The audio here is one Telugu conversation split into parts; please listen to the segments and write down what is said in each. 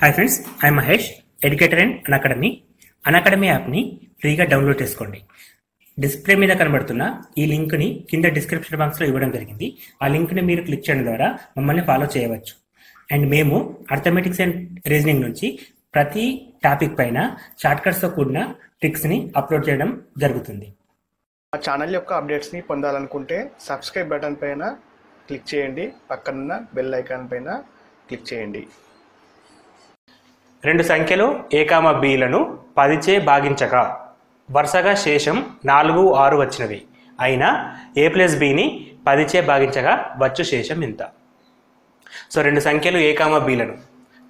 Hi friends, I Mahesh, educator and Unacademy యాప్ని ఫ్రీగా డౌన్లోడ్ చేసుకోండి. డిస్ప్లే మీద కనబడుతున్న ఈ లింక్ని కింద డిస్క్రిప్షన్ బాక్స్లో ఇవ్వడం జరిగింది. ఆ లింక్ని మీరు క్లిక్ చేయడం ద్వారా మమ్మల్ని ఫాలో చేయవచ్చు. అండ్ మేము అర్థమెటిక్స్ అండ్ రీజనింగ్ నుంచి ప్రతి టాపిక్ పైన షార్ట్కట్స్తో కూడిన ట్రిక్స్ని అప్లోడ్ చేయడం జరుగుతుంది. మా ఛానల్ యొక్క అప్డేట్స్ని పొందాలనుకుంటే సబ్స్క్రైబ్ బటన్ పైన క్లిక్ చేయండి, పక్కనున్న బెల్ ఐకాన్ పైన క్లిక్ చేయండి. రెండు సంఖ్యలు a, bలను 10చే భాగించగా వరుసగా శేషం 4, 6 వచ్చినవి అయినా a + bని 10చే భాగించగా వచ్చు శేషం ఎంత? సో రెండు సంఖ్యలు a, bలను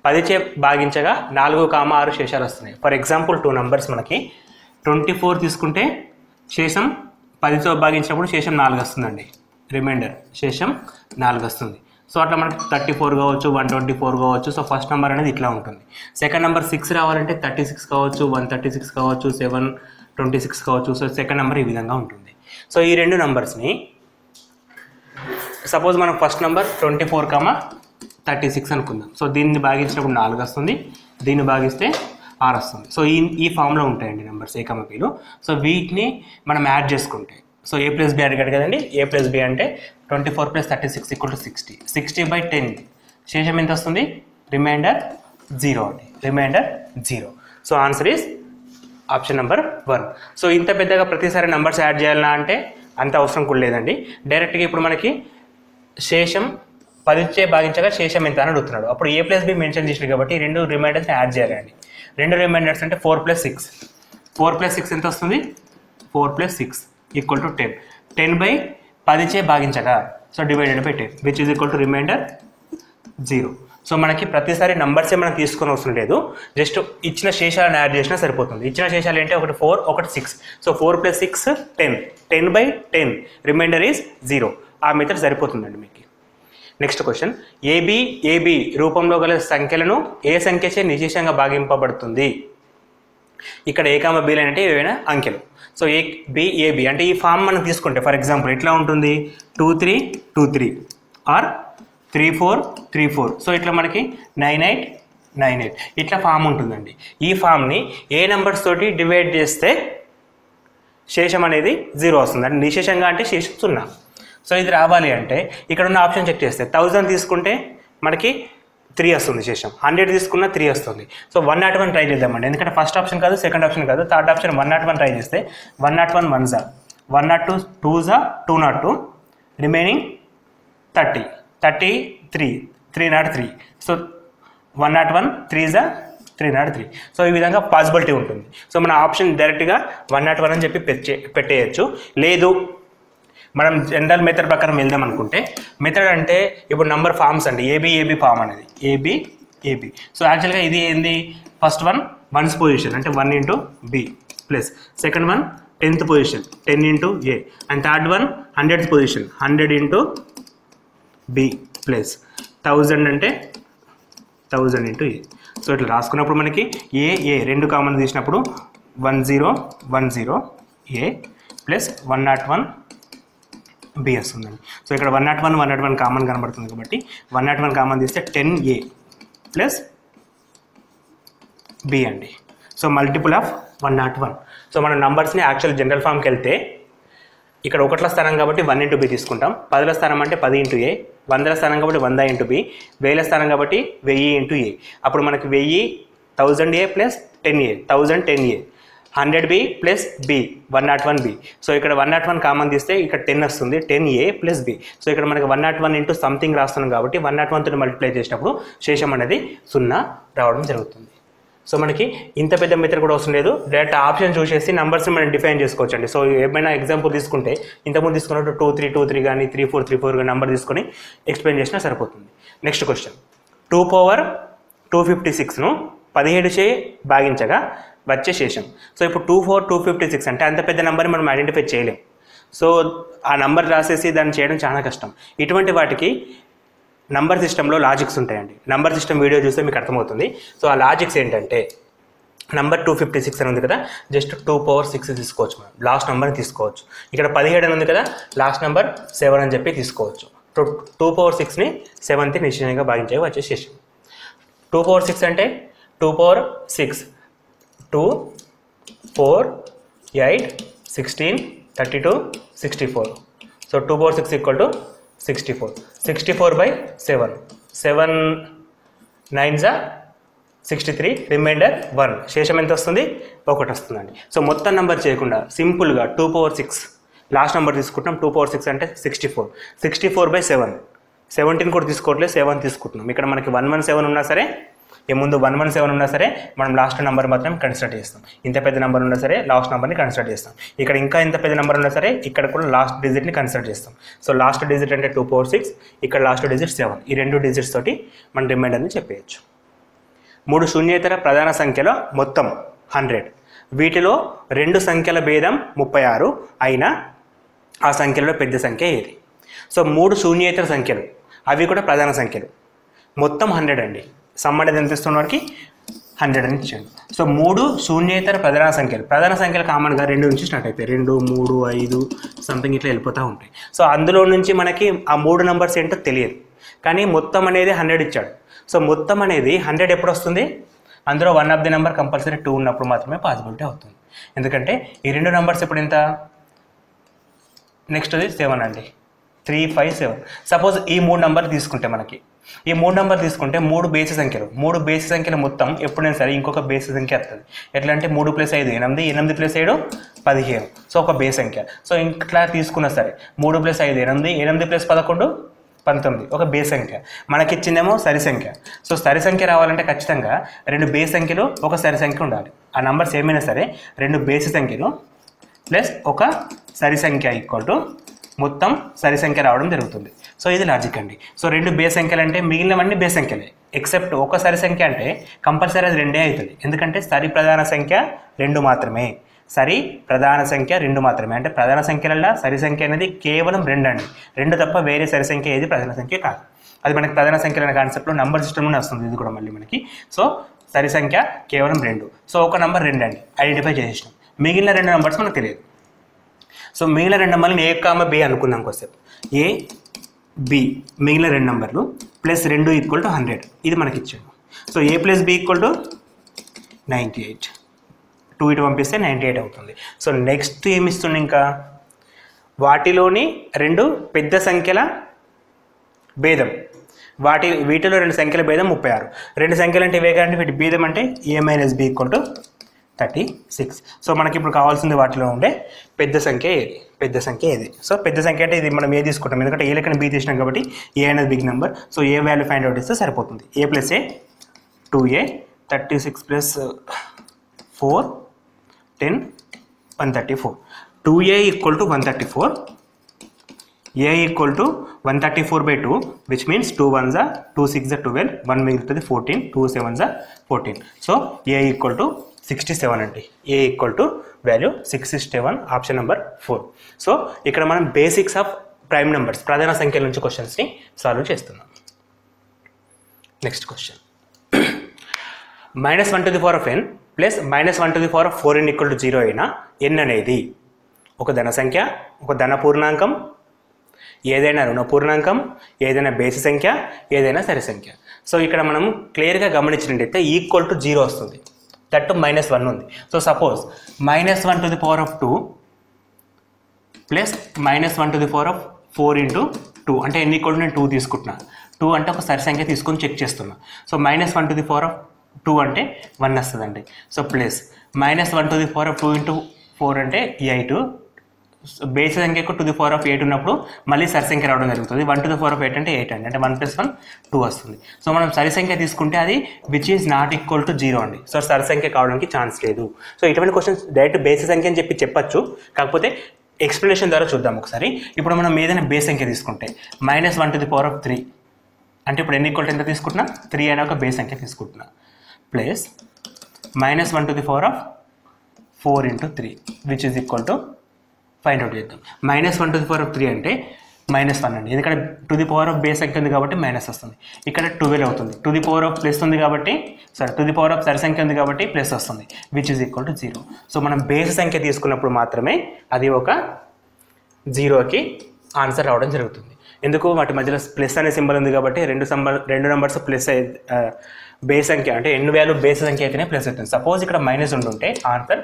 10చే భాగించగా 4, 6 శేషాలు వస్తున్నాయి. ఫర్ ఎగ్జాంపుల్ 2 నంబర్స్ మనకి 24 తీసుకుంటే శేషం 10తో భాగించినప్పుడు శేషం 4 వస్తుందండి. రిమైండర్ శేషం 4 వస్తుంది. సో అట్లా మనకి 34 కావచ్చు, 124 కావచ్చు. సో ఫస్ట్ నెంబర్ అనేది ఇట్లా ఉంటుంది. సెకండ్ నెంబర్ 6 రావాలంటే 36 కావచ్చు, 136 కావచ్చు, 726 కావచ్చు. సో సెకండ్ నెంబర్ ఈ విధంగా ఉంటుంది. సో ఈ రెండు నెంబర్స్ని సపోజ్ మనం ఫస్ట్ నెంబర్ 24, 36 అనుకుందాం. సో దీన్ని భాగించినప్పుడు 4 వస్తుంది, దీన్ని భాగిస్తే 6 వస్తుంది. సో ఈ ఫామ్లో ఉంటాయండి నెంబర్స్ a, bలు. సో వీటిని మనం యాడ్ చేసుకుంటే సో a + b అడిగాడు కదండి. a + b అంటే 24 + 36 = 60. 60/10 శేషం ఎంత వస్తుంది? రిమైండర్ 0 అండి. Remainder 0. So answer is option number 1. So ఇంత పెద్దగా ప్రతిసారి నెంబర్స్ యాడ్ చేయాలన్నా అంటే అంత అవసరం కూడా లేదండి. డైరెక్ట్గా ఇప్పుడు మనకి శేషం 10చే భాగించగా శేషం ఎంత అని అడుగుతున్నాడు. అప్పుడు a + b మెన్షన్ చేసినాడు కాబట్టి రెండు రిమైండర్స్ యాడ్ చేయాలండి. రెండు రిమైండర్స్ అంటే 4 + 6. 4 + 6 ఎంత వస్తుంది? 4 + 6 = 10. 10/10చే భాగించగా so divided by 10 which is equal to remainder 0. So మనకి ప్రతిసారి నంబర్సే మనం తీసుకొని అవసరం లేదు. జస్ట్ ఇచ్చిన శేషాలను యాడ్ చేసినా సరిపోతుంది. ఇచ్చిన శేషాలు ఏంటి? ఒకటి 4, ఒకటి 6. సో 4 + 6 10. 10/10 remainder is 0. ఆ మెథడ్ సరిపోతుందండి మీకు. నెక్స్ట్ క్వశ్చన్, AB రూపంలో గల సంఖ్యలను ఏ సంఖ్యచే నిశేషంగా భాగింపబడుతుంది? ఇక్కడ a, bలు అంటే ఏవైనా అంకెలు. సో AB అంటే ఈ ఫామ్ మనం తీసుకుంటే ఫర్ ఎగ్జాంపుల్ ఎట్లా ఉంటుంది? 2, 3, 2, 3 ఆర్ 3, 4, 3, 4. సో ఇట్లా మనకి 9, 8, 9, 8 ఇట్లా ఫామ్ ఉంటుందండి. ఈ ఫామ్ని ఏ నెంబర్స్ తోటి డివైడ్ చేస్తే శేషం అనేది 0 వస్తుంది. అంటే నిశేషంగా అంటే శేషం 0. సో ఇది రావాలి అంటే ఇక్కడ ఉన్న ఆప్షన్ చెక్ చేస్తే 1000 తీసుకుంటే మనకి 3 వస్తుంది శేషం. 100 తీసుకున్న 3 వస్తుంది. సో 101 ట్రై చేద్దామండి. ఎందుకంటే ఫస్ట్ ఆప్షన్ కాదు, సెకండ్ ఆప్షన్ కాదు, థర్డ్ ఆప్షన్ 101 ట్రై చేస్తే 101 1s 102 2s 202 remaining 30 33 303. So 101 3s 303. So ఈ విధంగా పాసిబిలిటీ ఉంటుంది. సో మన ఆప్షన్ డైరెక్ట్గా 101 అని చెప్పి పెట్టేయచ్చు. లేదు మనం జనరల్ మెథడ్ ప్రకారం వెళ్దాం అనుకుంటే, మెథడ్ అంటే ఇప్పుడు నంబర్ ఫామ్స్ అండి. AB ఫామ్ అనేది AB. సో యాక్చువల్గా ఇది ఏంది? ఫస్ట్ వన్ 1th పొజిషన్ అంటే 1 × b plus second one 10th position 10 × a and third one 100th position 100 × b plus 1000 అంటే 1000 × a. సో ఇట్లా రాసుకున్నప్పుడు మనకి a రెండు కామన్ తీసినప్పుడు 1010 a ప్లస్ 101 b వస్తుందండి. సో ఇక్కడ 101 కామన్ కనబడుతుంది కాబట్టి 101 కామన్ తీస్తే 10a ప్లస్ b అండి. So multiple of 101. సో మన నంబర్స్ని యాక్చువల్ జనరల్ ఫామ్కి వెళ్తే ఇక్కడ 1ల స్థానం కాబట్టి 1 × b తీసుకుంటాం. 10ల స్థానం అంటే 10 × a, 100ల స్థానం కాబట్టి 100 × b, 1000ల స్థానం కాబట్టి 1000 × a. అప్పుడు మనకి 1000 1000a plus 10a 1010a 100b plus b 101b. So ఇక్కడ 101 కామన్ తీస్తే ఇక్కడ 10 వస్తుంది. 10a plus b. సో ఇక్కడ మనకి 101 × సంథింగ్ రాస్తున్నాం కాబట్టి 101తో మల్టిప్లై చేసినప్పుడు శేషం అనేది 0 రావడం జరుగుతుంది. సో మనకి ఇంత పెద్ద మెథడ్ కూడా అవసరం లేదు. డైరెక్ట్ ఆప్షన్ చూసేసి నెంబర్స్ని మనం డిఫైన్ చేసుకోవచ్చు అండి. సో ఏమైనా ఎగ్జాంపుల్ తీసుకుంటే ఇంతకుముందు తీసుకున్నట్టు 2, 3, 2, 3 కానీ 3, 4, 3, 4 కానీ నెంబర్ తీసుకొని ఎక్స్ప్లెయిన్ చేసినా సరిపోతుంది. నెక్స్ట్ క్వశ్చన్, 2/256ను 17చే భాగించగా వచ్చే శేషం. సో ఇప్పుడు 2/256 అంటే అంత పెద్ద నెంబర్ని మనం ఐడెంటిఫై చేయలేం. సో ఆ నెంబర్ రాసేసి దాన్ని చేయడం చాలా కష్టం. ఇటువంటి వాటికి నంబర్ సిస్టంలో లాజిక్స్ ఉంటాయండి. నంబర్ సిస్టమ్ వీడియో చూస్తే మీకు అర్థమవుతుంది. సో ఆ లాజిక్స్ ఏంటంటే నంబర్ 256 అని ఉంది కదా, జస్ట్ 2/6 తీసుకోవచ్చు. మనం లాస్ట్ నెంబర్ని తీసుకోవచ్చు. ఇక్కడ 17 అని ఉంది కదా, లాస్ట్ నెంబర్ 7 అని చెప్పి తీసుకోవచ్చు. 2/6ని 7th నిశ్చయంగా భాగించగా వచ్చే శేషం. 2 power 6 అంటే 2 power 6 2 4 8 16 32 64. So 2 power 6 equal to 64. 64 by 7 7 9s 63 remainder 1. శేషం ఎంత వస్తుంది? 1 వస్తుందండి. సో మొత్తం నెంబర్ చేయకుండా సింపుల్గా 2 power 6 లాస్ట్ నెంబర్ తీసుకుంటున్నాం. 2 power 6 అంటే 64. 64 by 7 17 కూడా తీసుకోవట్లేదు, 7 తీసుకుంటున్నాం. ఇక్కడ మనకి 117 ఉన్నా సరే, ఈ ముందు 117 ఉన్నా సరే మనం లాస్ట్ నెంబర్ మాత్రం కన్సిడర్ చేస్తాం. ఇంత పెద్ద నెంబర్ ఉన్నా సరే లాస్ట్ నెంబర్ని కన్సిడర్ చేస్తాం. ఇక్కడ ఇంకా ఇంత పెద్ద నెంబర్ ఉన్నా సరే ఇక్కడ కూడా లాస్ట్ డిజిట్ని కన్సిడర్ చేస్తాం. సో లాస్ట్ డిజిట్ అంటే 2 power 6, ఇక్కడ లాస్ట్ డిజిట్ 7. ఈ రెండు డిజిట్స్ తోటి మన రిమైండర్ని చెప్పేయచ్చు. 3 శూన్యేతర ప్రధాన సంఖ్యలో మొత్తం 100. వీటిలో 2 సంఖ్యల భేదం 36 అయినా ఆ సంఖ్యలో పెద్ద సంఖ్య ఏది? సో 3 శూన్యేతర సంఖ్యలు, అవి కూడా ప్రధాన సంఖ్యలు, మొత్తం 100 అండి. సమ్ అనేది ఎంత ఇస్తున్న వారికి 100 అని ఇచ్చాడు. సో 3 శూన్యేతర ప్రధాన సంఖ్యలు కామన్గా 2 నుంచి స్టార్ట్ అవుతాయి. 2 3 5 సంథింగ్ ఇట్లా వెళ్ళిపోతూ ఉంటాయి. సో అందులో నుంచి మనకి ఆ 3 నెంబర్స్ ఏంటో తెలియదు, కానీ మొత్తం అనేది 100 ఇచ్చాడు. సో మొత్తం అనేది 100 ఎప్పుడు వస్తుంది? అందులో one of the number compulsory 2 ఉన్నప్పుడు మాత్రమే పాసిబిలిటీ అవుతుంది. ఎందుకంటే ఈ 2 నెంబర్స్ ఇప్పుడు ఎంత? నెక్స్ట్ అది 7 అండి. 3 5 7. సపోజ్ ఈ 3 నెంబర్ తీసుకుంటే మనకి ఈ 3 నెంబర్ తీసుకుంటే 3 బేసి సంఖ్యలు, 3 బేసి సంఖ్యల మొత్తం ఎప్పుడైనా సరే ఇంకొక బేసి సంఖ్య వస్తుంది. ఎట్లా అంటే 3 + 5 8, 8 + 7 15. సో ఒక బేస్ సంఖ్య. సో ఇట్లా తీసుకున్నా సరే 3 + 5 8, 8 + 11 19, ఒక బేస్ సంఖ్య. మనకిచ్చిందేమో సరి సంఖ్య. సో సరి సంఖ్య రావాలంటే ఖచ్చితంగా 2 బేస్ సంఖ్యలు ఒక సరి సంఖ్య ఉండాలి. ఆ నంబర్స్ ఏమైనా సరే 2 బేసి సంఖ్యలు ప్లస్ ఒక సరి సంఖ్య ఈక్వల్ టు మొత్తం సరి సంఖ్య రావడం జరుగుతుంది. సో ఇది లాజిక్ అండి. సో 2 బేస్ సంఖ్యలు అంటే మిగిలినవన్నీ బేస్ సంఖ్యలే, ఎక్సెప్ట్ ఒక సరి సంఖ్య అంటే కంపల్సరీ అది 2 అవుతుంది. ఎందుకంటే సరి ప్రధాన సంఖ్య 2 మాత్రమే. సరి ప్రధాన సంఖ్య 2 మాత్రమే. అంటే ప్రధాన సంఖ్యలలో సరి సంఖ్య అనేది కేవలం 2 అండి. 2 తప్ప వేరే సరి సంఖ్య ఏది ప్రధాన సంఖ్య కాదు. అది మనకి ప్రధాన సంఖ్యల అనే కాన్సెప్ట్లో నంబర్ సిస్టమ్లోనే వస్తుంది. ఇది కూడా మళ్ళీ మనకి. సో సరి సంఖ్య కేవలం 2. సో ఒక నెంబర్ 2 అండి, ఐడెంటిఫై చేసేసినాం. మిగిలిన 2 నెంబర్స్ మనకు తెలియదు. సో మిగిలిన 2 నెంబర్లు A, B అనుకుందాం కొంచెం. A B మిగిలిన 2 నెంబర్లు ప్లస్ 2 ఈక్వల్ టు 100. ఇది మనకి ఇచ్చాడు. So A + B equal to 98. 2 ఇటు పంపిస్తే 98 అవుతుంది. సో నెక్స్ట్ ఏమి ఇస్తుంది? ఇంకా వాటిలోని 2 పెద్ద సంఖ్యల భేదం, వీటిలో 2 సంఖ్యల భేదం 36. 2 సంఖ్యలు అంటే ఇవే కానీ వీటి భేదం అంటే A - B equal to 36. So మనకి ఇప్పుడు కావాల్సింది వాటిలో ఉండే పెద్ద సంఖ్య ఏది? పెద్ద సంఖ్య ఏది? సో పెద్ద సంఖ్య అంటే ఇది మనం ఏ తీసుకుంటాం, ఎందుకంటే ఏ లెక్కన B తీసినాం కాబట్టి ఏ అనేది బిగ్ నెంబర్. సో ఏ వాల్యూ ఫైండ్ అవుట్ చేస్తే సరిపోతుంది. A + A 2A 36 + 4 10 134. 2A equal to 134. A equal to 134/2, which means 2 1s 2 6 12, 1 మిగులుతుంది 14, 2 7s 14. So A equal to 67 అండి. A equal to value 67, option number 4. So ఇక్కడ మనం బేసిక్స్ ఆఫ్ ప్రైమ్ నెంబర్స్, ప్రధాన సంఖ్యల నుంచి క్వశ్చన్స్ని సాల్వ్ చేస్తున్నాం. Next question. -1n plus -1/4n equal to 0 అయినా n అనేది ఒక ధన సంఖ్య, ఒక ధన పూర్ణాంకం, ఏదైనా రుణ పూర్ణాంకం, ఏదైనా బేసి సంఖ్య, ఏదైనా సరి సంఖ్య. సో ఇక్కడ మనం క్లియర్గా గమనించినట్టయితే ఈక్వల్ టు 0 వస్తుంది. దట్ -1 ఉంది. సో సపోజ్ -1/2 ప్లస్ -1/4 ఇంటూ 2 అంటే ఎన్ని ఈక్వల్ టు నేను 2 తీసుకుంటున్నా. 2 అంటే ఒక సరి సంఖ్య తీసుకొని చెక్ చేస్తున్నా. సో -1/2 అంటే 1 వస్తుందండి. సో ప్లస్ -1/2 ఇంటూ 4 అంటే 8. బేసి సంఖ్యకు 2/8 ఉన్నప్పుడు మళ్ళీ సరి సంఖ్య రావడం జరుగుతుంది. 1/8 అంటే 8 అండి. అంటే 1 + 1 2 వస్తుంది. సో మనం సరి సంఖ్య తీసుకుంటే అది which is not equal to 0 అండి. సో సరి సంఖ్య కావడానికి ఛాన్స్ లేదు. సో ఇటువంటి క్వశ్చన్స్ డైరెక్ట్ బేసి సంఖ్య అని చెప్పచ్చు, కాకపోతే ఎక్స్ప్లెనేషన్ ద్వారా చూద్దాం ఒకసారి. ఇప్పుడు మనం ఏదైనా బేస్ సంఖ్య తీసుకుంటే -1/3 అంటే ఇప్పుడు ఎన్ని ఈక్వల్ టు ఎంత తీసుకుంటున్నా? 3 అనే ఒక బేస్ సంఖ్య తీసుకుంటున్నా. Plus -1/4 into 3 which is equal to find out చేద్దాం. -1/3 అంటే -1 అండి. ఎందుకంటే to the power of base సంఖ్య ఉంది కాబట్టి మైనస్ వస్తుంది. ఇక్కడ 12 అవుతుంది. To the power of plus ఉంది కాబట్టి టు ది పవర్ ఆఫ్ సరి సంఖ్య ఉంది కాబట్టి ప్లస్ వస్తుంది, which is equal to 0. So మనం బేస్ సంఖ్య తీసుకున్నప్పుడు మాత్రమే అది ఒక 0కి ఆన్సర్ రావడం జరుగుతుంది. ఎందుకు వాటి మధ్యలో ప్లస్ అనే సింబల్ ఉంది కాబట్టి రెండు నెంబర్స్ ప్లస్ బేస్ సంఖ్య అంటే ఎన్ని వాల్యూ బేస్ సంఖ్య అయితేనే ప్లస్ అవుతుంది. సపోజ్ ఇక్కడ మైనస్ ఉంటుంటే ఆన్సర్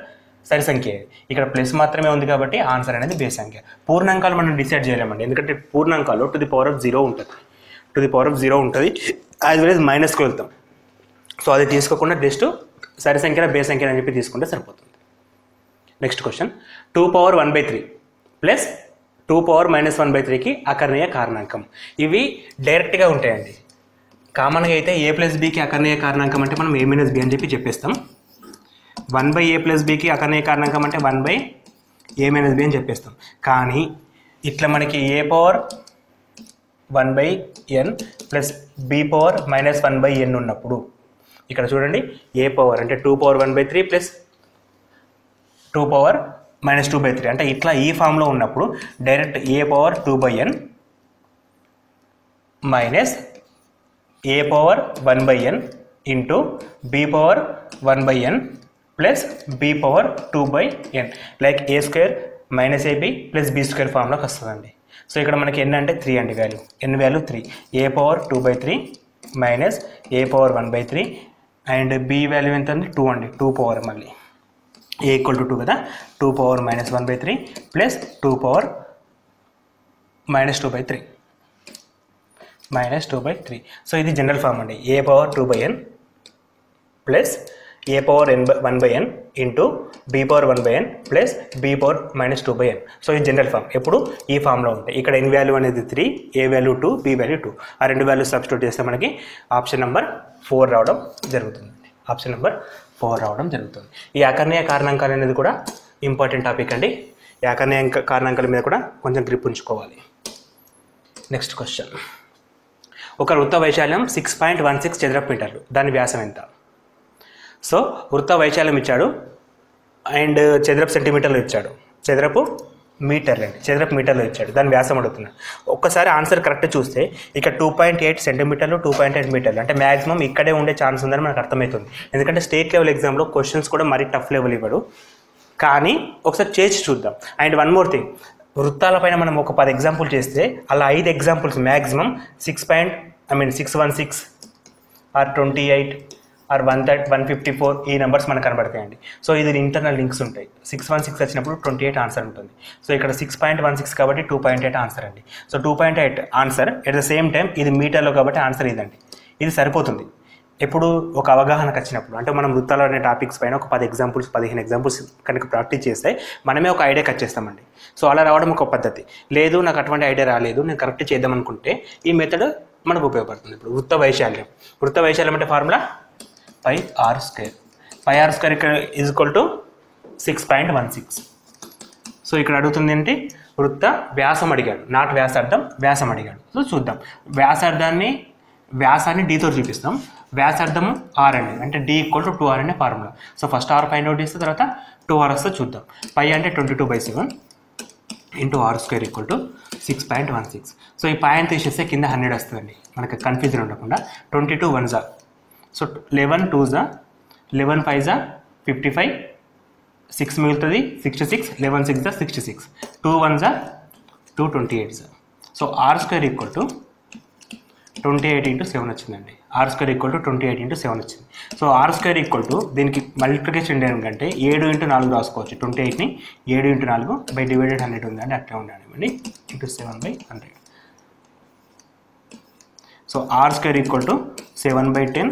సరి సంఖ్య, ఇక్కడ ప్లస్ మాత్రమే ఉంది కాబట్టి ఆన్సర్ అనేది బేస్ సంఖ్య. పూర్ణాంకాలు మనం డిసైడ్ చేయలేమండి, ఎందుకంటే పూర్ణాంకాలు టు ది పవర్ ఆఫ్ 0 ఉంటుంది, టు ది పవర్ ఆఫ్ 0 ఉంటుంది, యాజ్ వెల్ as మైనస్కి వెళ్తాం. సో అది తీసుకోకుండా జస్ట్ సరి సంఖ్య బేస్ సంఖ్య అని చెప్పి తీసుకుంటే సరిపోతుంది. Next question, 2 power 1/3 plus 2 power -1/3కి అకర్ణీయ కారణాంకం. ఇవి డైరెక్ట్గా ఉంటాయండి. కామన్గా అయితే a ప్లస్ bకి అకర్ణీయ కారణాంకం అంటే మనం a - b అని చెప్పి చెప్పేస్తాం. 1/a ప్లస్ bకి అకర్ణీయ కారణాంకం అంటే 1/a - b అని చెప్పేస్తాం. కానీ ఇట్లా మనకి a power 1/n plus b power -1/n ఉన్నప్పుడు ఇక్కడ చూడండి, a పవర్ అంటే 2 పవర్ 1/3 ప్లస్ 2 పవర్ -2/3 అంటే ఇట్లా ఈ ఫామ్లో ఉన్నప్పుడు direct a power 2/n minus a power 1/n into b power 1/n plus b power 2/n like a square minus ab plus b square ఫామ్లోకి వస్తుందండి. సో ఇక్కడ మనకి n అంటే 3 అండి, value n value 3, a power 2/3 minus a power 1/3 and b value ఎంత అండి 2 అండి, 2 పవర్ మళ్ళీ a ఈక్వల్ టు 2 కదా, 2 పవర్ -1/3 ప్లస్ 2 పవర్ -2/3 -2/3. సో ఇది జనరల్ ఫామ్ అండి, a power 2/n plus a power 1/n into b power 1/n plus b power -2/n. So ఇది జనరల్ ఫామ్ ఎప్పుడు ఈ ఫామ్లో ఉంటాయి. ఇక్కడ n వాల్యూ అనేది 3, a వాల్యూ 2, b వాల్యూ 2, ఆ రెండు వాల్యూ సబ్స్టిట్యూట్ చేస్తే మనకి ఆప్షన్ నెంబర్ 4 రావడం జరుగుతుంది. ఆప్షన్ నెంబర్ 4 రావడం జరుగుతుంది. ఈ అకర్ణీయ కారణాంకాలు అనేది కూడా ఇంపార్టెంట్ టాపిక్ అండి. ఈ అకర్ణీయ కారణాంకాల మీద కూడా కొంచెం గ్రిప్ ఉంచుకోవాలి. నెక్స్ట్ క్వశ్చన్, ఒక వృత్త వైశాల్యం 6.16 చదరపు మీటర్లు, దాని వ్యాసం ఎంత? సో వృత్త వైశాల్యం ఇచ్చాడు అండ్ చదరపు సెంటీమీటర్లు ఇచ్చాడు, చదరపు మీటర్లు ఇచ్చాడు, దాని వ్యాసం అడుగుతున్నాడు. ఒక్కసారి ఆన్సర్ కరెక్ట్ చూస్తే ఇక్కడ 2.8 సెంటీమీటర్లు 2.8 మీటర్లు అంటే మ్యాక్సిమం ఇక్కడే ఉండే ఛాన్స్ ఉందని మనకు అర్థమవుతుంది. ఎందుకంటే స్టేట్ లెవెల్ ఎగ్జామ్లో క్వశ్చన్స్ కూడా మరీ టఫ్ లెవెల్ ఇవ్వడు, కానీ ఒకసారి చేసి చూద్దాం. అండ్ వన్ మోర్ థింగ్, వృత్తాలపైన మనం ఒక 10 ఎగ్జాంపుల్ చేస్తే అలా 5 ఎగ్జాంపుల్స్ మ్యాక్సిమం 616 ఆర్ 28 ఆర్ 154 ఈ నెంబర్స్ మనకు కనబడతాయండి. సో ఇది ఇంటర్నల్ లింక్స్ ఉంటాయి. 616 వచ్చినప్పుడు 28 ఆన్సర్ ఉంటుంది. సో ఇక్కడ 6.16 కాబట్టి 2.8 ఆన్సర్ అండి. So 2.8 answer at the same time ఇది మీటర్లో కాబట్టి ఆన్సర్ ఇదండి. ఇది సరిపోతుంది. ఎప్పుడు ఒక అవగాహనకు వచ్చినప్పుడు అంటే మనం వృత్తాలు అనే టాపిక్స్ పైన ఒక 10 ఎగ్జాంపుల్స్ 15 ఎగ్జాంపుల్స్ కనుక ప్రాక్టీస్ చేస్తే మనమే ఒక ఐడియాకి వచ్చేస్తామండి. సో అలా రావడం ఒక పద్ధతి. లేదు నాకు అటువంటి ఐడియా రాలేదు, నేను కరెక్ట్ చేద్దాం అనుకుంటే ఈ మెథడ్ మనకు ఉపయోగపడుతుంది. ఇప్పుడు వృత్త వైశాల్యం అంటే ఫార్ములా πr². πr² ఇక్కడ ఈజ్ ఈక్వల్ టు 6.16. సో ఇక్కడ అడుగుతుంది ఏంటి, వృత్త వ్యాసం అడిగాడు, నాట్ వ్యాసార్థం, వ్యాసం అడిగాడు. సో చూద్దాం, వ్యాసాన్ని డీతో చూపిస్తాం, వ్యాసార్థము r అండి, అంటే d = 2r అనే formula. So first r find out చేస్తే తర్వాత 2r వస్తే చూద్దాం. π అంటే 22/7 ఇంటూ r² = 6.16. సో ఈ పాయింట్ తీసేస్తే కింద 100 వస్తుందండి, మనకు కన్ఫ్యూజన్ ఉండకుండా. 22 1s, సో 11 2s, 11 5s 55, 6 మిగులుతుంది 66, 11 6s 66, 2 1s 2 28s. So r² = 28 × 7 వచ్చిందండి. r² = 28 × 7 వచ్చింది. సో r² దీనికి మల్టిప్లికేషన్ ఏంటంటే 7 × 4 రాసుకోవచ్చు. 28ని 7 × 4 / 100 ఉందండి, అట్లా ఉండండి into 7/100. So r² = 7/10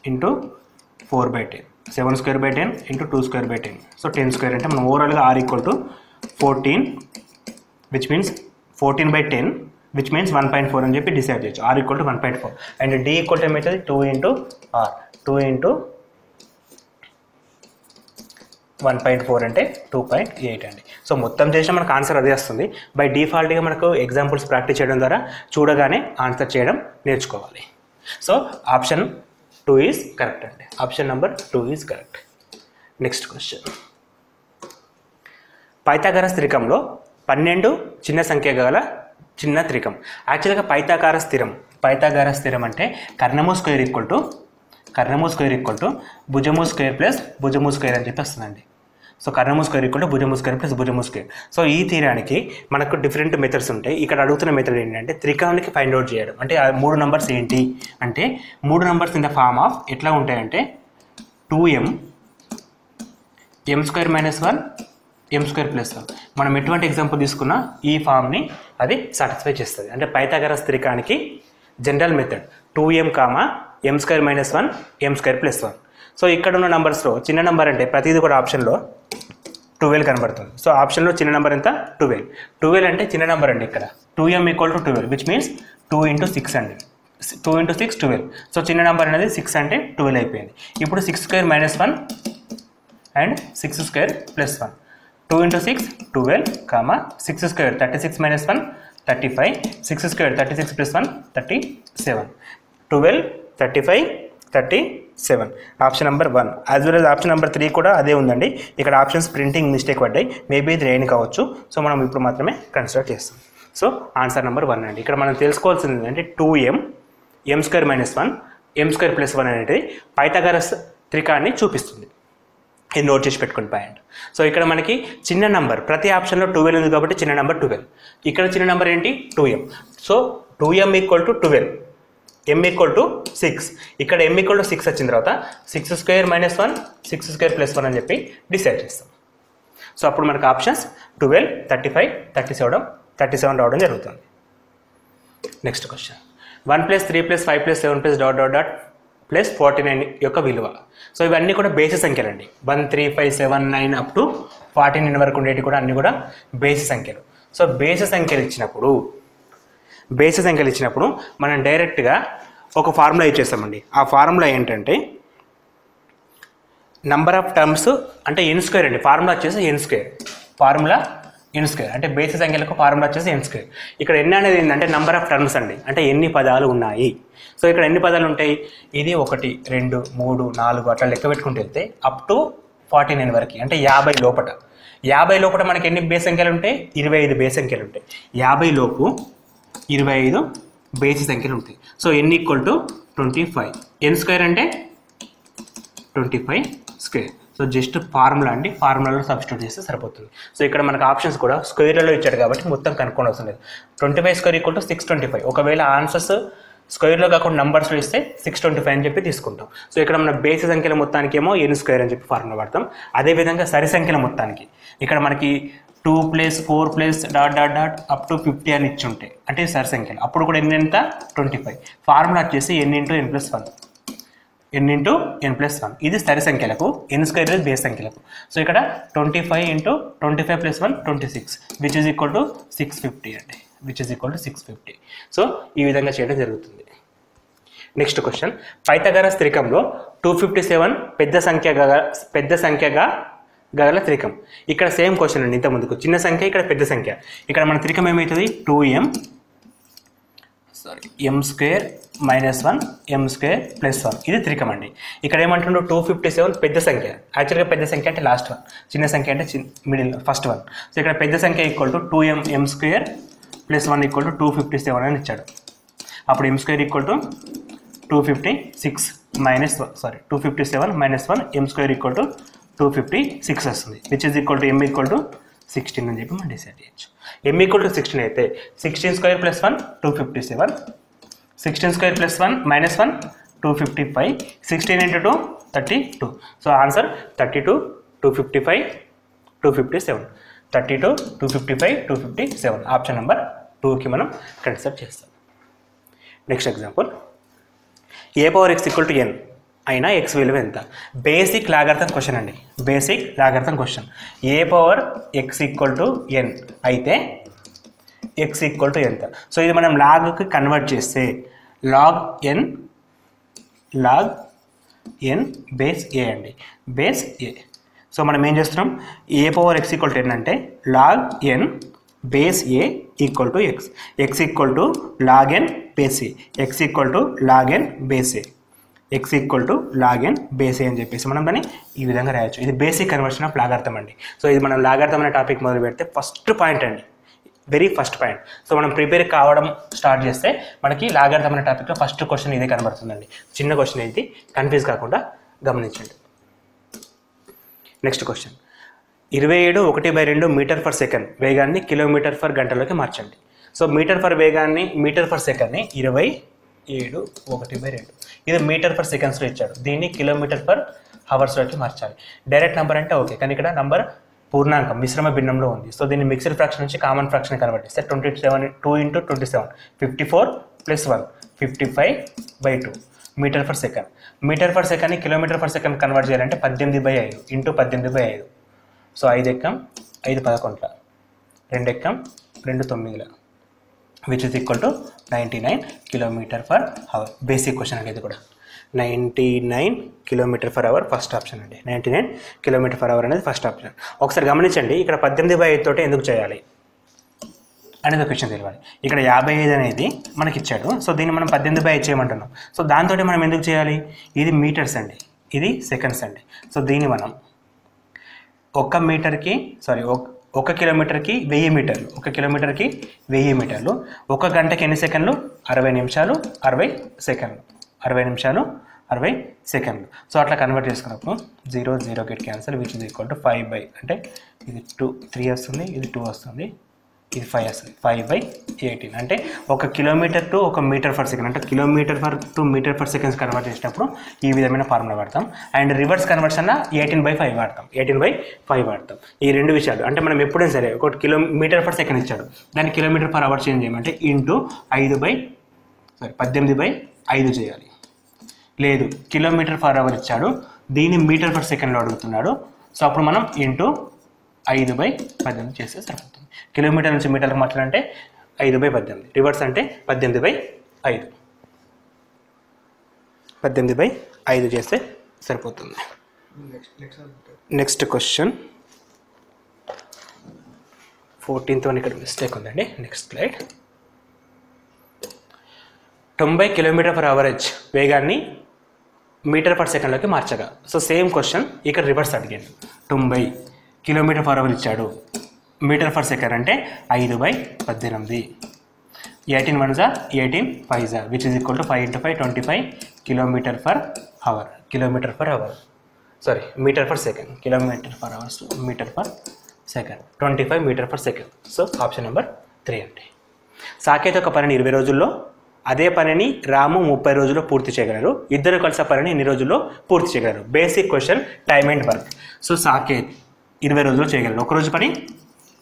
into 4/10, 7/10 into 2/10. So 10² అంటే మనం ఓవరాల్గా r = 14, which means 14/10, which means 1.4 అని చెప్పి డిసైడ్ చేయొచ్చు. r = 1.4 అండ్ d = ఏమవుతుంది 2 × r, 2 × 1.4 అంటే 2.8 అండి. సో మొత్తం చేసిన మనకు ఆన్సర్ అదే వస్తుంది. బై డిఫాల్ట్గా మనకు ఎగ్జాంపుల్స్ ప్రాక్టీస్ చేయడం ద్వారా చూడగానే ఆన్సర్ చేయడం నేర్చుకోవాలి. సో ఆప్షన్ 2 ఈజ్ కరెక్ట్ అండి. Option number 2 is correct. Next question, Pythagoras త్రికంలో 12 చిన్న సంఖ్య గల చిన్న త్రికం. యాక్చువల్గా పైథాగరస్ స్థిరం అంటే కర్ణము స్క్వేర్ ఈక్వల్ టు భుజము స్క్వేర్ ప్లస్ భుజము స్క్వేర్ అని చెప్పి వస్తుందండి. సో కర్ణము స్క్వేర్ ఈక్వల్ టు భుజము స్క్వేర్ ప్లస్ భుజము స్క్వేర్. సో ఈ థీరానికి మనకు డిఫరెంట్ మెథడ్స్ ఉంటాయి. ఇక్కడ అడుగుతున్న మెథడ్ ఏంటంటే త్రికోణానికి ఫైండ్ అవుట్ చేయడం. అంటే ఆ 3 నంబర్స్ ఏంటి అంటే 3 numbers in the form of ఎట్లా ఉంటాయంటే 2m m square minus 1 m square plus 1. మనం ఎటువంటి ఎగ్జాంపుల్ తీసుకున్నా ఈ ఫామ్ని అది సాటిస్ఫై చేస్తుంది. అంటే పైథాగరస్ త్రికానికి general method 2m m square minus 1 m square plus 1. So ఇక్కడ ఉన్న నంబర్స్లో చిన్న నెంబర్ అంటే ప్రతిదీ కూడా ఆప్షన్లో 12 కనబడుతుంది. సో ఆప్షన్లో చిన్న నెంబర్ ఎంత 12 అంటే చిన్న నెంబర్ అండి. ఇక్కడ 2m equal to 12 which means 2 × 6 అండి. 2 × 6 12. సో చిన్న నెంబర్ అనేది 6 అంటే 12 అయిపోయింది. ఇప్పుడు 6 square minus 1 and 6 square plus 1. 2 × 6 12 6 square 36 minus 1 35 6 square 36 plus 1 37 12 35 37 option number 1. As well as option number 3 కూడా అదే ఉందండి. ఇక్కడ ఆప్షన్స్ ప్రింటింగ్ మిస్టేక్ పడ్డాయి. మేబీ ఇది రైన్ కావచ్చు. సో మనం ఇప్పుడు మాత్రమే కన్సిడర్ చేస్తాం. సో ఆన్సర్ నెంబర్ 1 అండి. ఇక్కడ మనం తెలుసుకోవాల్సింది ఏంటంటే 2m m square minus 1 m square plus 1 అనేది పైథాగరస్ త్రికాన్ని చూపిస్తుంది. ఇది నోట్ చేసి పెట్టుకుని పాయింట్. సో ఇక్కడ మనకి చిన్న నెంబర్ ప్రతి ఆప్షన్లో 12 ఉంది కాబట్టి చిన్న నెంబర్ 12. ఇక్కడ చిన్న నెంబర్ ఏంటి 2m. So 2m equal to 12 m equal to 6. ఇక్కడ m ఈక్వల్ టు 6 వచ్చిన తర్వాత 6 స్క్వేర్ మైనస్ 1 6 స్క్వేర్ ప్లస్ 1 అని చెప్పి డిసైడ్ చేస్తాం. సో అప్పుడు మనకు ఆప్షన్స్ 12 35 37 రావడం జరుగుతుంది. Next question 1 + 3 + 5 + 7 + dot dot dot plus 49 యొక్క విలువ. సో ఇవన్నీ కూడా బేసి సంఖ్యలు అండి. 1 3 5 7 9 అప్ టు 49 వరకు ఉండేవి కూడా అన్నీ కూడా బేసి సంఖ్యలు. సో బేసి సంఖ్యలు ఇచ్చినప్పుడు మనం డైరెక్ట్గా ఒక ఫార్ములా ఇచ్చేస్తామండి. ఆ ఫార్ములా ఏంటంటే నంబర్ ఆఫ్ టర్మ్స్ అంటే n స్క్వేర్ అండి. ఫార్ములా వచ్చేసి n స్క్వేర్. అంటే బేసి సంఖ్యలకు ఫార్ములా వచ్చేసి n స్క్వేర్. ఇక్కడ n అనేది ఏంటంటే నంబర్ ఆఫ్ టర్మ్స్ అండి. అంటే ఎన్ని పదాలు ఉన్నాయి. సో ఇక్కడ ఎన్ని పదాలు ఉంటాయి ఇది 1 2 3 4 అట్లా లెక్క పెట్టుకుంటూ వెళ్తే అప్ టు 49 వరకు అంటే 50 లోపల మనకి ఎన్ని బేస్ సంఖ్యలు ఉంటాయి 25 బేస్ సంఖ్యలు ఉంటాయి. 50 లోపు 25 బేసి సంఖ్యలు ఉంటాయి. So n equal to 25. n square అంటే 25 స్క్వేర్. సో జస్ట్ ఫార్ములా అండి. ఫార్ములాలో సబ్స్టిట్యూట్ చేస్తే సరిపోతుంది. సో ఇక్కడ మనకు ఆప్షన్స్ కూడా స్క్వేర్లలో ఇచ్చాడు కాబట్టి మొత్తం కనుక్కోవడం అవసరం లేదు. 25 స్క్వేర్ ఈక్వల్ టు 625. ఒకవేళ ఆన్సర్స్ స్క్వేర్లో కాకుండా నంబర్స్లో ఇస్తే 625 అని చెప్పి తీసుకుంటాం. సో ఇక్కడ మన బేసి సంఖ్యల మొత్తానికి ఏమో n స్క్వేర్ అని చెప్పి ఫార్ములా వాడతాం. అదేవిధంగా సరి సంఖ్యల మొత్తానికి ఇక్కడ మనకి 2 + 4 + dot dot dot up to 50 అని ఇచ్చి ఉంటాయి. అంటే సరి సంఖ్యలు అప్పుడు కూడా n ఎంత 25. ఫార్ములా వచ్చేసి n × n+1. ఇది సరి సంఖ్యలకు, n స్క్వేర్ ఇది బేస్ సంఖ్యలకు. సో ఇక్కడ 25 × 25 + 1 26 విచ్ ఈజ్ ఈక్వల్ టు 650 అండి. సో ఈ విధంగా చేయడం జరుగుతుంది. నెక్స్ట్ క్వశ్చన్ పైథాగరస్ త్రికంలో 257 పెద్ద సంఖ్యగా గల త్రికం. ఇక్కడ సేమ్ క్వశ్చన్ అండి. ఇంత ముందుకు చిన్న సంఖ్య, ఇక్కడ పెద్ద సంఖ్య. ఇక్కడ మన త్రికం ఏమవుతుంది 2m square minus 1 m square plus 1. ఇది త్రికం అండి. ఇక్కడ ఏమంటుండో 257 పెద్ద సంఖ్య. యాక్చువల్గా పెద్ద సంఖ్య అంటే లాస్ట్ వన్, చిన్న సంఖ్య అంటే మిడిల్ ఫస్ట్ వన్. సో ఇక్కడ పెద్ద సంఖ్య equal to 2m m square plus 1 equal to 257 అని ఇచ్చాడు. అప్పుడు m square equal to 257 minus 1 m square equal to 256 వస్తుంది. Which is equal to m equal to 16 అని చెప్పి మనం డిసైడ్ చేయొచ్చు. m ఈక్వల్ టు 16 అయితే 16 square plus 1 257, 16 square plus 1 minus 1 255, 16 × 2 32. So answer 32 255 257. 32 255 257 option number 2కి మనం కన్సిడర్ చేస్తాం. నెక్స్ట్ ఎగ్జాంపుల్ a/x = n అయినా x విలువ ఎంత? బేసిక్ లాగర్థం క్వశ్చన్ అండి. a/x = n అయితే x = ఎంత? సో ఇది మనం లాగ్కి కన్వర్ట్ చేస్తే లాగ్ n బేస్ a అండి. Base a. సో మనం ఏం చేస్తున్నాం a/x = n అంటే log n base a equal to x. x = log n base a. x = log n base a. x = log n base a అని చెప్పేసి మనం దాన్ని ఈ విధంగా రాయొచ్చు. ఇది బేసిక్ కన్వర్షన్ ఆఫ్ లాగర్థం అండి. సో ఇది మనం లాగర్థం అనే టాపిక్ మొదలు పెడితే ఫస్ట్ పాయింట్ అండి, వెరీ ఫస్ట్ పాయింట్. సో మనం ప్రిపేర్ కావడం స్టార్ట్ చేస్తే మనకి లాగర్థం అనే టాపిక్లో ఫస్ట్ క్వశ్చన్ ఇదే కనబడుతుందండి. చిన్న క్వశ్చన్ ఏంటి, కన్ఫ్యూజ్ కాకుండా గమనించండి. Next question 27/2 metre per second వేగాన్ని కిలోమీటర్ పర్ గంటలోకి మార్చండి. సో మీటర్ పర్ వేగాన్ని మీటర్ పర్ సెకండ్ని 27/1/2 ఇది మీటర్ పర్ సెకండ్స్లో ఇచ్చాడు. దీన్ని కిలోమీటర్ పర్ హవర్స్లోకి మార్చాలి. డైరెక్ట్ నెంబర్ అంటే ఓకే, కానీ ఇక్కడ నంబర్ పూర్ణాంకం మిశ్రమ భిన్నంలో ఉంది. సో దీన్ని మిక్స్డ్ ఫ్రాక్షన్ నుంచి కామన్ ఫ్రాక్షన్ కన్వర్ట్ చేస్తే 27 2 × 27 54 + 1 55/2 metre per second. Metre per సెకండ్ని కిలోమీటర్ పర్ సెకండ్ కన్వర్ట్ చేయాలంటే 18/5 × 18/5. సో 5 ఎక్కం 5 11 2 ఎక్కం 2 9 which is equal to 99 km/h. Basic question అండి ఇది కూడా. 99 km/h ఫస్ట్ ఆప్షన్ అండి. 99 km/h అనేది ఫస్ట్ ఆప్షన్. ఒకసారి గమనించండి, ఇక్కడ 18/5 తోటి ఎందుకు చేయాలి అనేది ఒక విషయం తెలియాలి. ఇక్కడ 55 అనేది మనకి ఇచ్చాడు. సో దీన్ని మనం 18/5 చేయమంటున్నాం. సో దాంతో మనం ఎందుకు చేయాలి? ఇది మీటర్స్ అండి, ఇది సెకండ్స్ అండి. సో దీన్ని మనం 1 మీటర్కి ఒక కిలోమీటర్కి 1000 మీటర్లు, 1 కిలోమీటర్కి 1000 మీటర్లు. 1 గంటకి ఎన్ని సెకండ్లు? 60 నిమిషాలు 60 సెకండ్లు, 60 నిమిషాలు 60 సెకండ్లు. సో అట్లా కన్వర్ట్ చేసుకున్నప్పుడు 0 0 get cancel which is equal to 5 అంటే ఇది 3 వస్తుంది, ఇది 2 వస్తుంది, ఇది 5 వస్తుంది. 5/18 అంటే 1 kilometre to 1 metre per second అంటే kilometre to metre per seconds convert చేసినప్పుడు ఈ విధమైన ఫార్ములా వాడతాం. అండ్ రివర్స్ కన్వర్షన్ 18/5 వాడతాం, 18/5 వాడతాం. ఈ రెండు విషయాలు అంటే మనం ఎప్పుడైనా సరే 1 కిలోమీటర్ పర్ సెకండ్ ఇచ్చాడు, దాన్ని కిలోమీటర్ పర్ అవర్ చేంజ్ చేయమంటే 18/5 చేయాలి. లేదు కిలోమీటర్ పర్ అవర్ ఇచ్చాడు, దీన్ని మీటర్ పర్ సెకండ్లో అడుగుతున్నాడు. సో అప్పుడు మనం 5/18 చేస్తే సరిపోతుంది. కిలోమీటర్ నుంచి మీటర్కి మార్చాలంటే 5/18, రివర్స్ అంటే 18/5, 18/5 చేస్తే సరిపోతుంది. నెక్స్ట్ క్వశ్చన్ 14th వన్ ఇక్కడ మిస్టేక్ ఉందండి. Next slide. 90 km/h వేగాన్ని మీటర్ పర్ సెకండ్లోకి మార్చగా. సో సేమ్ క్వశ్చన్ ఇక్కడ రివర్స్ అడిగాను. 90 km/h ఇచ్చాడు, మీటర్ పర్ సెకండ్ అంటే 5/18, 18 1 18 5 which is equal to 5 × 5 25 km/h. Sorry metre per second, km/h to metre per second, 25 metre per second. So option number 3 అండి. సాకేత్ ఒక పనిని 20 రోజుల్లో, అదే పనిని రాము 30 రోజుల్లో పూర్తి చేయగలరు. ఇద్దరు కలిసి పనిని ఎన్ని రోజుల్లో పూర్తి చేయగలరు? Basic question, time and work. So Saket 20 రోజుల్లో చేయగలరు. ఒక రోజు పని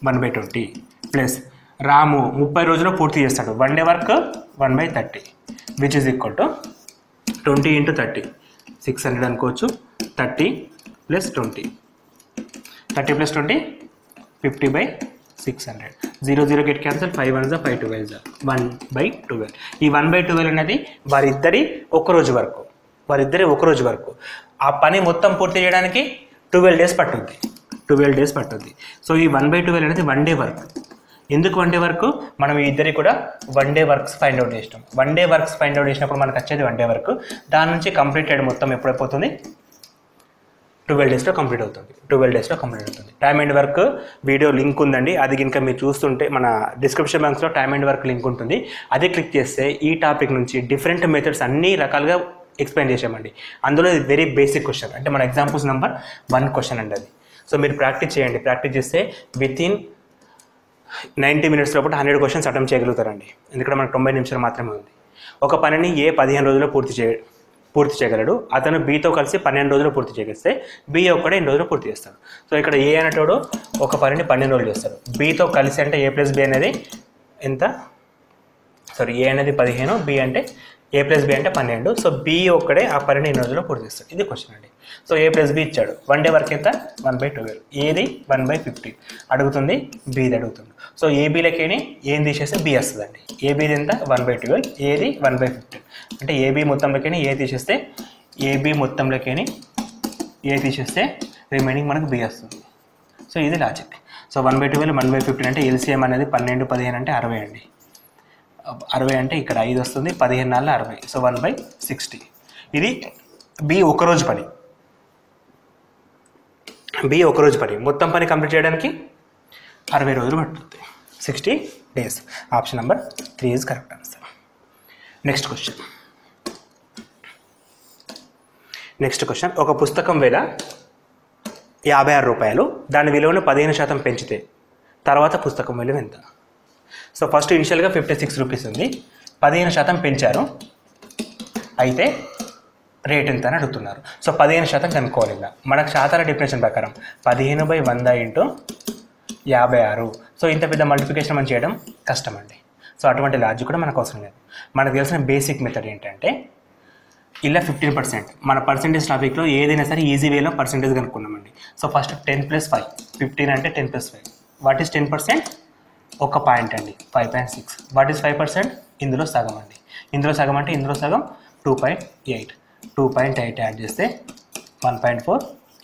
1/20 ప్లస్ రాము 30 రోజుల్లో పూర్తి చేస్తాడు. 1 day work 1/30 which is equal to 20 × 30 600 అనుకోవచ్చు. 30 + 20 30 + 20 50/600. 0 0 గెట్ క్యాన్సల్. 5 1 5 12 1/12. ఈ 1/12 అనేది వారిద్దరి ఒక రోజు వరకు. ఆ పని మొత్తం పూర్తి చేయడానికి 12 డేస్ పట్టుద్ది. 12 డేస్ పట్టుద్ది. సో ఈ 1/12 అనేది 1 డే వర్క్. ఎందుకు 1 డే వర్క్? మనం ఈ ఇద్దరికి కూడా 1 డే వర్క్స్ ఫైండ్ అవుట్ చేసినాం. 1 డే వర్క్స్ ఫైండ్ అవుట్ చేసినప్పుడు మనకు వచ్చేది 1 డే వర్క్. దాని నుంచి కంప్లీటెడ్ మొత్తం ఎప్పుడైపోతుంది? 12 డేస్లో కంప్లీట్ అవుతుంది. Time and work video link ఉందండి. అది కనుక మీరు చూస్తుంటే మన డిస్క్రిప్షన్ బాక్స్లో టైమ్ అండ్ వర్క్ లింక్ ఉంటుంది. అది క్లిక్ చేస్తే ఈ టాపిక్ నుంచి డిఫరెంట్ మెథడ్స్ అన్ని రకాలుగా ఎక్స్ప్లెయిన్ చేసామండి. అందులో ఇది వెరీ బేసిక్ క్వశ్చన్, అంటే మన ఎగ్జాంపుల్స్ నెంబర్ 1 క్వశ్చన్ అండి అది. సో మీరు ప్రాక్టీస్ చేయండి. ప్రాక్టీస్ చేస్తే వితిన్ 90 minutes లోపల 100 క్వశ్చన్స్ అటెంప్ట్ చేయగలుగుతారండి. ఎందుకంటే మనకు 90 నిమిషాలు మాత్రమే ఉంది. ఒక పనిని ఏ 15 రోజుల్లో పూర్తి చేయగలడు. అతను బీతో కలిసి 12 రోజులు పూర్తి చేస్తే బి ఒక్కడే 8 రోజులు పూర్తి చేస్తాడు. సో ఇక్కడ ఏ అనేటోడు ఒక పనిని 12 రోజులు చేస్తాడు. బీతో కలిసి అంటే A + B అనేది ఎంత? సారీ, ఏ అనేది 15, బి అంటే A + B అంటే 12. సో బి ఒక్కడే ఆ పనిని 8 రోజుల్లో పూర్తి చేస్తాడు. ఇది క్వశ్చన్ అండి. సో A + B ఇచ్చాడు. 1 డే వర్క్ ఎంత? 1/12. ఏది 1/15 అడుగుతుంది, బీది అడుగుతుంది. సో ఏబీలకేని ఏం తీసేస్తే బి వస్తుందండి. ఏబీది ఎంత? 1/12. ఏది 1/15 అంటే ఏబీ మొత్తంలోకేని ఏ తీసేస్తే రిమైనింగ్ మనకు బి వస్తుంది. సో ఇది లాజిక్. సో 1/12 1/15 అంటే ఎల్సిఎం అనేది 12 15 అంటే 60 అండి. 60 అంటే ఇక్కడ 5 వస్తుంది, 15 4 60. సో 1/60. ఇది బి ఒకరోజు పని. మొత్తం పని కంప్లీట్ చేయడానికి 60 రోజులు పడుతుంది. 60 days. Option number 3 is correct answer. Next question. ఒక పుస్తకం వేల రూపాయలు, దాని విలువను 15% పెంచితే తర్వాత పుస్తకం విలువ ఎంత? సో ఫస్ట్ ఇనిషియల్గా 56 రూపీస్ ఉంది, 15% పెంచారు, అయితే రేట్ ఎంత అని అడుగుతున్నారు. సో 15% కనుక్కోవాలి. ఇలా మనకు శాతాల డెఫినేషన్ ప్రకారం 15/100 × 56. సో ఇంత పెద్ద మల్టిప్లికేషన్ మనం చేయడం కష్టం అండి. సో అటువంటి లాజిక్ కూడా మనకు అవసరం లేదు. మనకు తెలిసిన బేసిక్ మెథడ్ ఏంటంటే ఇలా 15%, మన పర్సెంటేజ్ టాపిక్లో ఏదైనా సరే ఈజీ వేలో పర్సెంటేజ్ కనుక్కున్నామండి. సో ఫస్ట్ 10 + 5, 15 అంటే 10 + 5. What is 10%? ఒక పాయింట్ అండి, 5.6. What is 5%? ఇందులో సగం అండి. ఇందులో సగం అంటే ఇందులో సగం 2.8. 2.8 యాడ్ చేస్తే 1.4,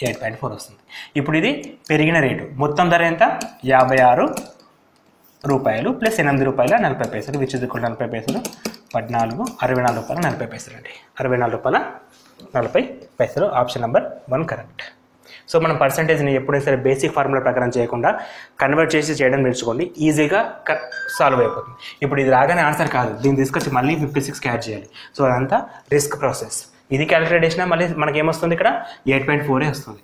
8.4 వస్తుంది. ఇప్పుడు ఇది పెరిగిన రేటు, మొత్తం ధర ఎంత? 56 రూపాయలు ప్లస్ 8 రూపాయల 40 పైసలు, విచ్ ఇస్ ఈక్వల్ 40 పైసలు 14, 64 రూపాయల 40 పైసలు అండి. 64 రూపాయల 40 పైసలు. Option number 1 correct. సో మనం పర్సంటేజ్ని ఎప్పుడైనా సరే బేసిక్ ఫార్ములా ప్రకారం చేయకుండా కన్వర్ట్ చేసి చేయడం నేర్చుకోండి, ఈజీగా సాల్వ్ అయిపోతుంది. ఇప్పుడు ఇది రాగానే ఆన్సర్ కాదు, దీన్ని తీసుకొచ్చి మళ్ళీ 56 యాడ్ చేయాలి. సో అదంతా రిస్క్ ప్రాసెస్. ఇది క్యాలిక్యులేట్ చేసినా మళ్ళీ మనకి ఏమొస్తుంది? ఇక్కడ 8.4 వస్తుంది.